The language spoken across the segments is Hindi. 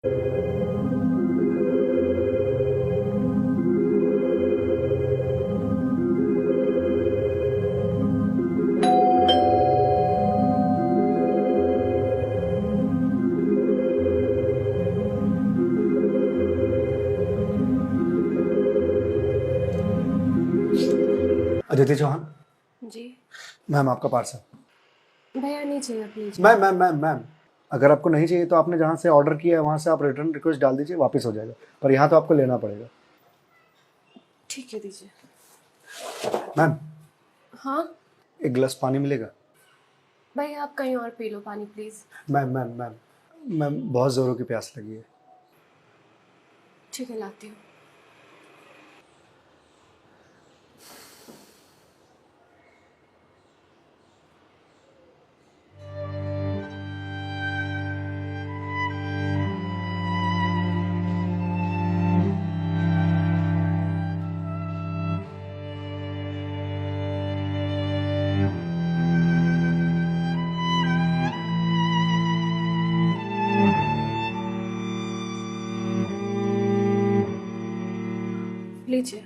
अदिति चौहान। जी मैम आपका पार्सल। भैया नहीं चाहिए प्लीज। मैम अगर आपको नहीं चाहिए तो आपने जहाँ से ऑर्डर किया है वहाँ से आप रिटर्न रिक्वेस्ट डाल दीजिए, वापस हो जाएगा, पर यहाँ तो आपको लेना पड़ेगा। ठीक है दीजिए। मैम हाँ एक गिलास पानी मिलेगा? भैया आप कहीं और पी लो पानी प्लीज। मैम बहुत ज़ोरों की प्यास लगी है। ठीक है लाती हूँ। लीजिए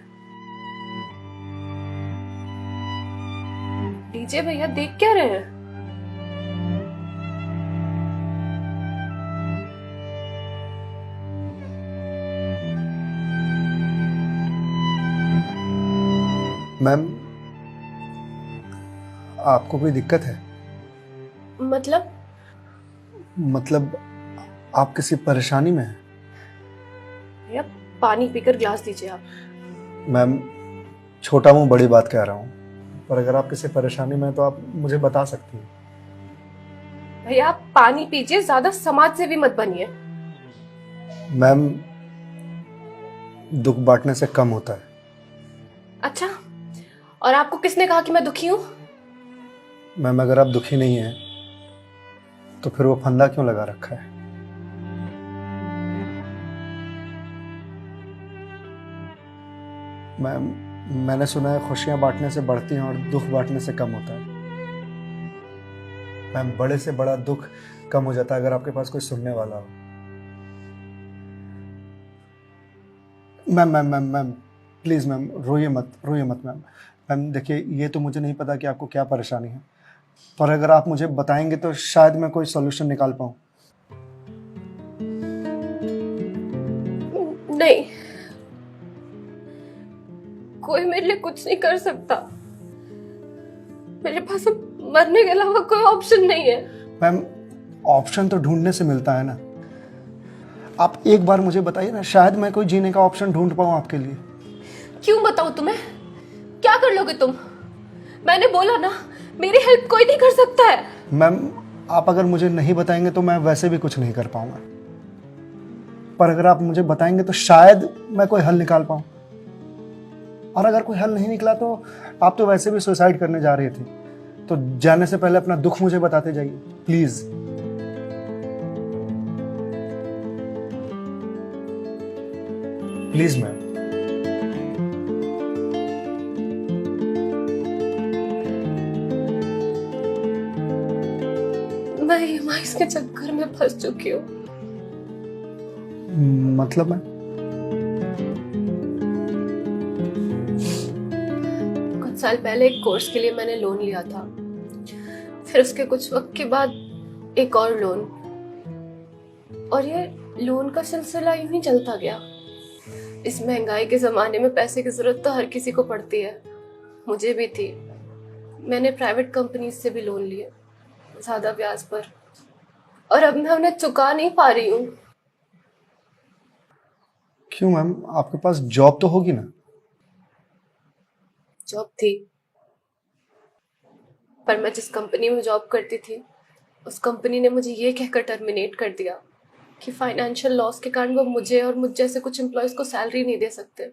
लीजिए भैया, देख क्या रहे हैं? मैम आपको कोई दिक्कत है? मतलब आप किसी परेशानी में हैं? भैया पानी पीकर ग्लास दीजिए आप। मैम छोटा मुंह बड़ी बात कह रहा हूँ, पर अगर आप किसी परेशानी में हैं तो आप मुझे बता सकती हैं। भैया आप पानी पीजिए, ज्यादा समाज से भी मत बनिए। मैम दुख बांटने से कम होता है। अच्छा, और आपको किसने कहा कि मैं दुखी हूँ? मैम अगर आप दुखी नहीं हैं तो फिर वो फंदा क्यों लगा रखा है? मैम मैंने सुना है खुशियां बांटने से बढ़ती हैं और दुख बांटने से कम होता है। मैम बड़े से बड़ा दुख कम हो जाता है अगर आपके पास कोई सुनने वाला हो। मैम प्लीज़ मैम रोइए मत मैम देखिए, ये तो मुझे नहीं पता कि आपको क्या परेशानी है, पर अगर आप मुझे बताएंगे तो शायद मैं कोई सॉल्यूशन निकाल पाऊँ। नहीं, कोई मेरे लिए कुछ नहीं कर सकता। मेरे पास अब मरने के अलावा कोई ऑप्शन नहीं है। मैम ऑप्शन तो ढूंढने से मिलता है ना। आप एक बार मुझे बताइए ना, शायद मैं कोई जीने का ऑप्शन ढूंढ पाऊँ आपके लिए। क्यों बताऊं तुम्हें? क्या कर लोगे तुम? मैंने बोला ना, मेरी हेल्प कोई नहीं कर सकता है। मैम आप अगर मुझे नहीं बताएंगे तो मैं वैसे भी कुछ नहीं कर पाऊंगा, पर अगर आप मुझे बताएंगे तो शायद मैं कोई हल निकाल पाऊं। और अगर कोई हल नहीं निकला तो आप तो वैसे भी सुसाइड करने जा रही थी, तो जाने से पहले अपना दुख मुझे बताते जाइए प्लीज। Please ma'am. मैं ईएमआईस के चक्कर में फंस चुकी हूँ। मतलब मैं कुछ साल पहले एक कोर्स के लिए मैंने लोन लिया था, फिर उसके कुछ वक्त के बाद एक और लोन, और ये लोन का सिलसिला यूं ही चलता गया। इस महंगाई के जमाने में पैसे की जरूरत तो हर किसी को पड़ती है, मुझे भी थी। मैंने प्राइवेट कंपनी से भी लोन लिए, ज्यादा ब्याज पर, और अब मैं उन्हें चुका नहीं पा रही हूँ। क्यों मैम, आपके पास जॉब तो होगी ना? जॉब थी, पर मैं जिस कंपनी में जॉब करती थी उस कंपनी ने मुझे ये कहकर टर्मिनेट कर दिया कि फाइनेंशियल लॉस के कारण वो मुझे और मुझ जैसे कुछ एम्प्लॉयज को सैलरी नहीं दे सकते।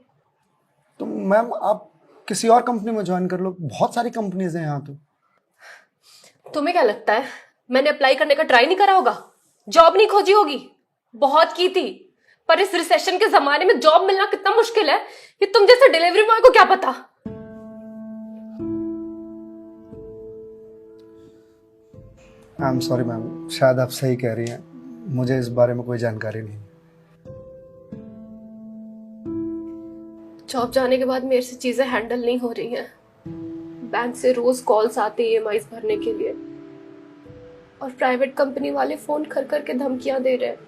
तो मैम आप किसी और कंपनी में ज्वाइन कर लो, बहुत सारी कंपनीज हैं यहाँ तो। तुम्हें क्या लगता है मैंने अप्लाई करने का ट्राई नहीं करा होगा? जॉब नहीं खोजी होगी? बहुत की थी, पर इस रिसेशन के जमाने में जॉब मिलना कितना मुश्किल है कि तुम जैसे डिलीवरी बॉय को क्या पता। आई एम सॉरी मैम, शायद आप सही कह रही हैं, मुझे इस बारे में कोई जानकारी नहीं है। जॉब जाने के बाद मेरे से चीजें हैंडल नहीं हो रही हैं। बैंक से रोज कॉल्स आते ईएमआईज भरने के लिए, और प्राइवेट कंपनी वाले फोन कर कर के धमकियां दे रहे हैं।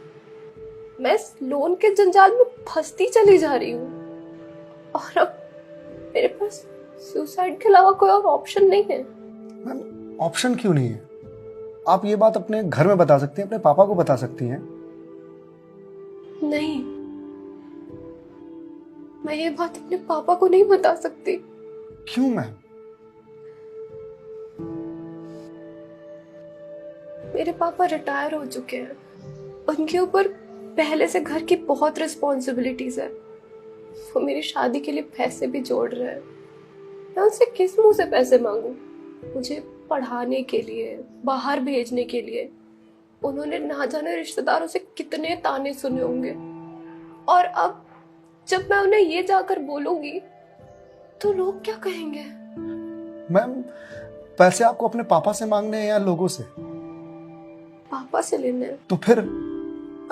मैं इस लोन के जंजाल में फंसती चली जा रही हूँ, और अब मेरे पास सुसाइड के अलावा कोई और ऑप्शन नहीं है। मैम ऑप्शन क्यों नहीं है? आप ये बात अपने घर में बता सकती हैं, अपने पापा को बता सकती हैं। नहीं, मैं ये बात अपने पापा को नहीं बता सकती। क्यों मैम? मेरे पापा रिटायर हो चुके हैं, उनके ऊपर पहले से घर की बहुत रिस्पॉन्सिबिलिटीज है। वो मेरी शादी के लिए पैसे भी जोड़ रहे हैं। मैं उनसे किस मुंह से पैसे मांगू? मुझे पढ़ाने के लिए, बाहर भेजने के लिए उन्होंने ना जाने रिश्तेदारों से कितने ताने सुने होंगे, और अब जब मैं उन्हें ये जाकर बोलूंगी तो लोग क्या कहेंगे? मैम पैसे आपको अपने पापा से मांगने हैं या लोगों से? पापा से लेने हैं। तो फिर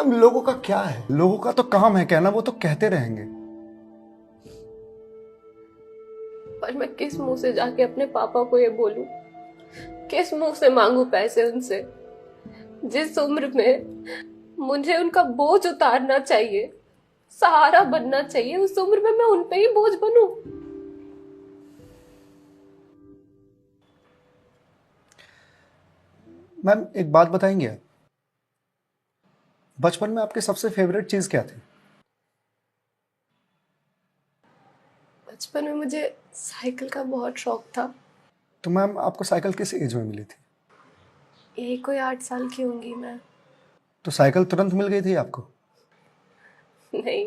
अब लोगों का क्या है? लोगों का तो काम है कहना, वो तो कहते रहेंगे। पर मैं किस मुंह से जाके अपने पापा को ये बोलूं? किस मुंह से मांगू पैसे उनसे? जिस उम्र में मुझे उनका बोझ उतारना चाहिए, सहारा बनना चाहिए, उस उम्र में मैं उन पे ही बोझ बनूं? मैम एक बात बताएंगे, बचपन में आपकी सबसे फेवरेट चीज क्या थी? बचपन में मुझे साइकिल का बहुत शौक था। तो मैम आपको साइकिल किस एज में मिली थी? यही कोई 8 साल की होंगी मैं। तो साइकिल तुरंत मिल गई थी आपको? नहीं,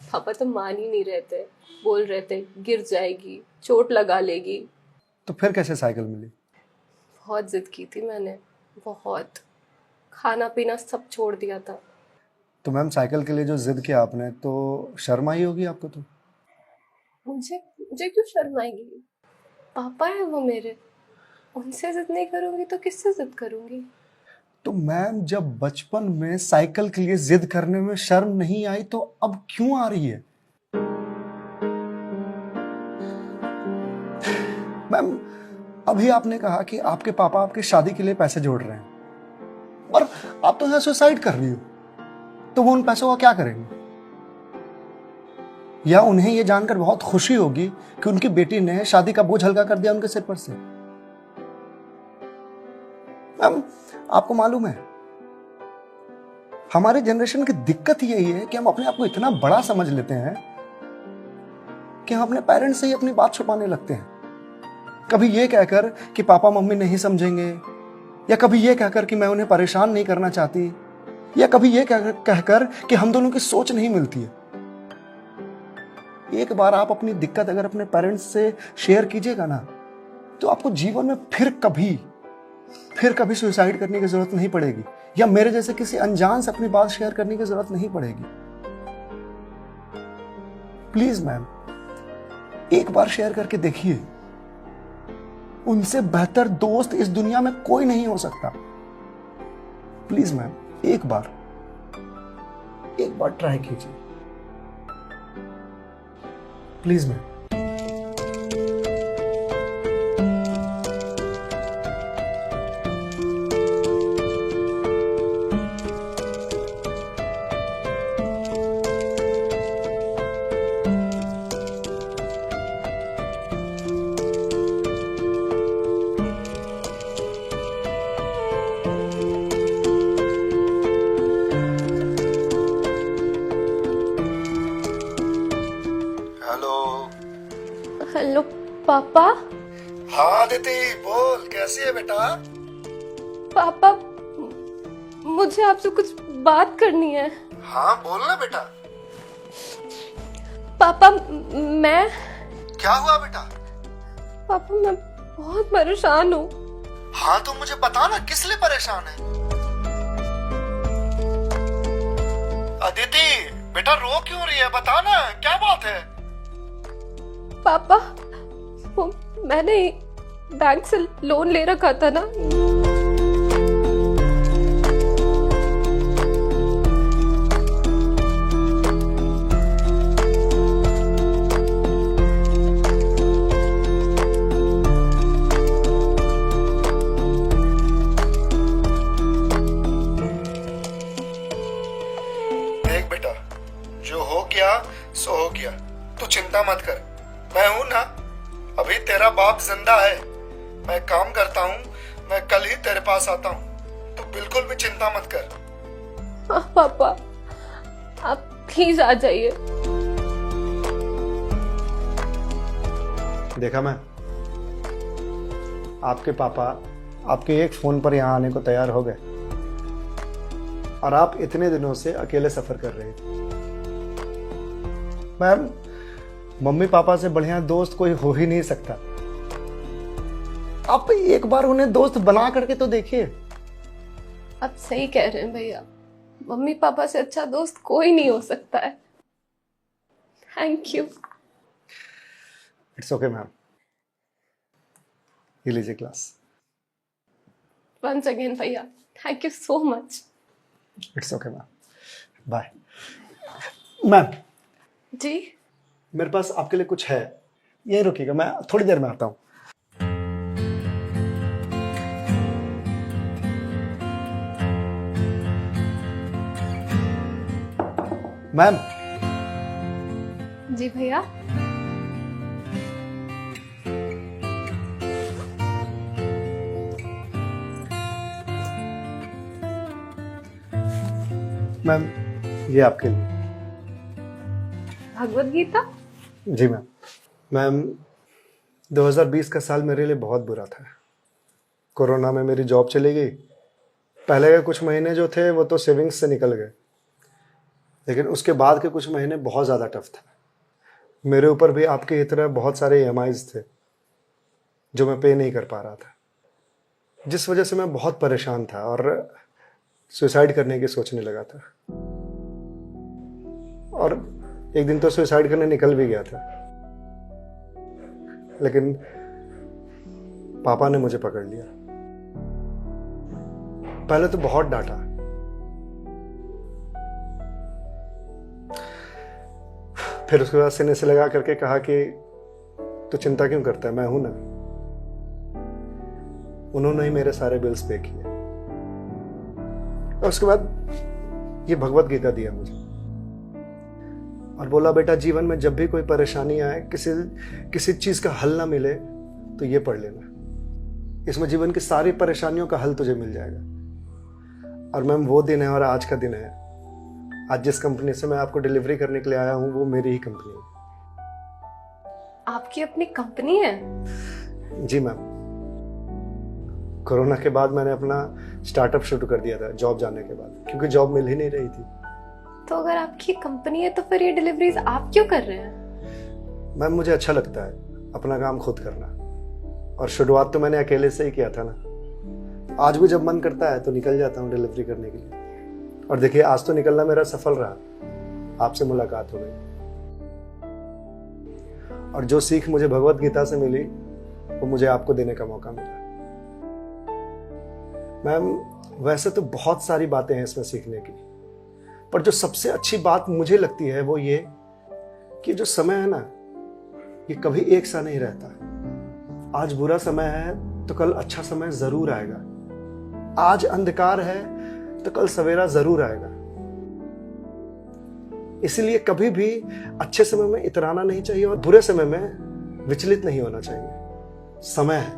पापा तो मान ही नहीं रहे थे। बोल रहे थे गिर जाएगी, चोट लगा लेगी। तो फिर कैसे साइकिल मिली? बहुत जिद की थी मैंने, बहुत। खाना पीना सब छोड़ दिया था। तो मैम साइकिल के लिए जो जिद किया आपने, तो शर्म आई होगी आपको? तो मुझे मुझे क्यों शर्म आएगी? पापा है वो मेरे, उनसे जिद नहीं करूंगी तो किससे जिद करूंगी? तो मैम जब बचपन में साइकिल के लिए जिद करने में शर्म नहीं आई, तो अब क्यों आ रही है? मैम अभी आपने कहा कि आपके पापा आपकी शादी के लिए पैसे जोड़ रहे हैं, और आप तो यहाँ सुसाइड कर रही हो, तो वो उन पैसों का क्या करेंगे? या उन्हें ये जानकर बहुत खुशी होगी कि उनकी बेटी ने शादी का बोझ हल्का कर दिया उनके सिर पर से। मैम आपको मालूम है, हमारे जनरेशन की दिक्कत यही है कि हम अपने आप को इतना बड़ा समझ लेते हैं कि हम अपने पेरेंट्स से ही अपनी बात छुपाने लगते हैं। कभी ये कहकर कि पापा मम्मी नहीं समझेंगे, या कभी ये कहकर कि मैं उन्हें परेशान नहीं करना चाहती, या कभी ये कहकर कि हम दोनों की सोच नहीं मिलती है। एक बार आप अपनी दिक्कत अगर अपने पेरेंट्स से शेयर कीजिएगा ना, तो आपको जीवन में फिर कभी सुसाइड करने की जरूरत नहीं पड़ेगी, या मेरे जैसे किसी अनजान से अपनी बात शेयर करने की जरूरत नहीं पड़ेगी। प्लीज मैम एक बार शेयर करके देखिए। उनसे बेहतर दोस्त इस दुनिया में कोई नहीं हो सकता। प्लीज मैम एक बार ट्राई कीजिए, प्लीज मैम। हेलो पापा। हाँ दीदी बोल, कैसी है बेटा? पापा मुझे आपसे कुछ बात करनी है। हाँ बोल ना बेटा। पापा मैं क्या हुआ बेटा? पापा मैं बहुत परेशान हूँ। हाँ तो मुझे बता ना, किस लिए परेशान है? अदिति बेटा रो क्यों रही है, बता ना क्या बात है? पापा वो मैंने बैंक से लोन ले रखा था ना, किया सो हो गया, तू चिंता मत कर, मैं हूं ना, अभी तेरा बाप जिंदा है, मैं काम करता हूँ, मैं कल ही तेरे पास आता हूँ, तू बिल्कुल भी चिंता मत कर। हाँ पापा, आप प्लीज आ जाइए। देखा मैं, आपके पापा आपके एक फोन पर यहाँ आने को तैयार हो गए और आप इतने दिनों से अकेले सफर कर रहे थे। मैम, मम्मी पापा से बढ़िया दोस्त कोई हो ही नहीं सकता। आप एक बार उन्हें दोस्त बना करके तो देखिए। आप सही कह रहे हैं भैया, मम्मी पापा से अच्छा दोस्त कोई नहीं हो सकता है। Thank you. It's okay ma'am, ये लीजिए क्लास। वंस अगेन भैया, thank you so much. It's okay ma'am, bye. Ma'am ji मेरे पास आपके लिए कुछ है, यहीं रुकिएगा, मैं थोड़ी देर में आता हूँ। मैम। जी भैया। मैम ये आपके लिए। भगवत गीता? जी मैम। मैम 2020 का साल मेरे लिए बहुत बुरा था। कोरोना में मेरी जॉब चली गई। पहले के कुछ महीने जो थे वो तो सेविंग्स से निकल गए, लेकिन उसके बाद के कुछ महीने बहुत ज़्यादा टफ था। मेरे ऊपर भी आपकी तरह बहुत सारे EMIs थे जो मैं पे नहीं कर पा रहा था, जिस वजह से मैं बहुत परेशान था और सुसाइड करने की सोचने लगा था। और एक दिन तो सुसाइड करने निकल भी गया था, लेकिन पापा ने मुझे पकड़ लिया। पहले तो बहुत डांटा, फिर उसके बाद सीने से लगा करके कहा कि तू चिंता क्यों करता है, मैं हूं ना। उन्होंने ही मेरे सारे बिल्स पे किए और उसके बाद ये भगवत गीता दिया मुझे और बोला बेटा जीवन में जब भी कोई परेशानी आए, किसी चीज का हल ना मिले तो ये पढ़ लेना, इसमें जीवन की सारी परेशानियों का हल तुझे मिल जाएगा। और मैम वो दिन है और आज का दिन है। आज जिस कंपनी से मैं आपको डिलीवरी करने के लिए आया हूं वो मेरी ही कंपनी है। आपकी अपनी कंपनी है? जी मैम। कोरोना के बाद मैंने अपना स्टार्टअप शुरू कर दिया था जॉब जाने के बाद, क्योंकि जॉब मिल ही नहीं रही थी। तो अगर आपकी कंपनी है तो फिर ये डिलीवरीज आप क्यों कर रहे हैं? मैम मुझे अच्छा लगता है अपना काम खुद करना, और शुरुआत तो मैंने अकेले से ही किया था ना। आज भी जब मन करता है तो निकल जाता हूँ डिलीवरी करने के लिए। और देखिए आज तो निकलना मेरा सफल रहा, आपसे मुलाकात हो गई और जो सीख मुझे भगवत गीता से मिली वो मुझे आपको देने का मौका मिला। मैम वैसे तो बहुत सारी बातें हैं इसमें सीखने की, पर जो सबसे अच्छी बात मुझे लगती है वो ये कि जो समय है ना ये कभी एक सा नहीं रहता। आज बुरा समय है तो कल अच्छा समय जरूर आएगा। आज अंधकार है तो कल सवेरा जरूर आएगा। इसलिए कभी भी अच्छे समय में इतराना नहीं चाहिए और बुरे समय में विचलित नहीं होना चाहिए। समय है,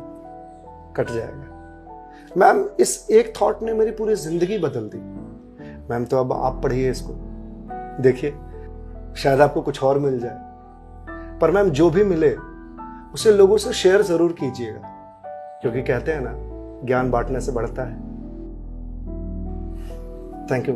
कट जाएगा। मैम इस एक थॉट ने मेरी पूरी जिंदगी बदल दी। मैम तो अब आप पढ़िए इसको, देखिए शायद आपको कुछ और मिल जाए, पर मैम जो भी मिले उसे लोगों से शेयर जरूर कीजिएगा, क्योंकि कहते हैं ना ज्ञान बांटने से बढ़ता है। Thank you.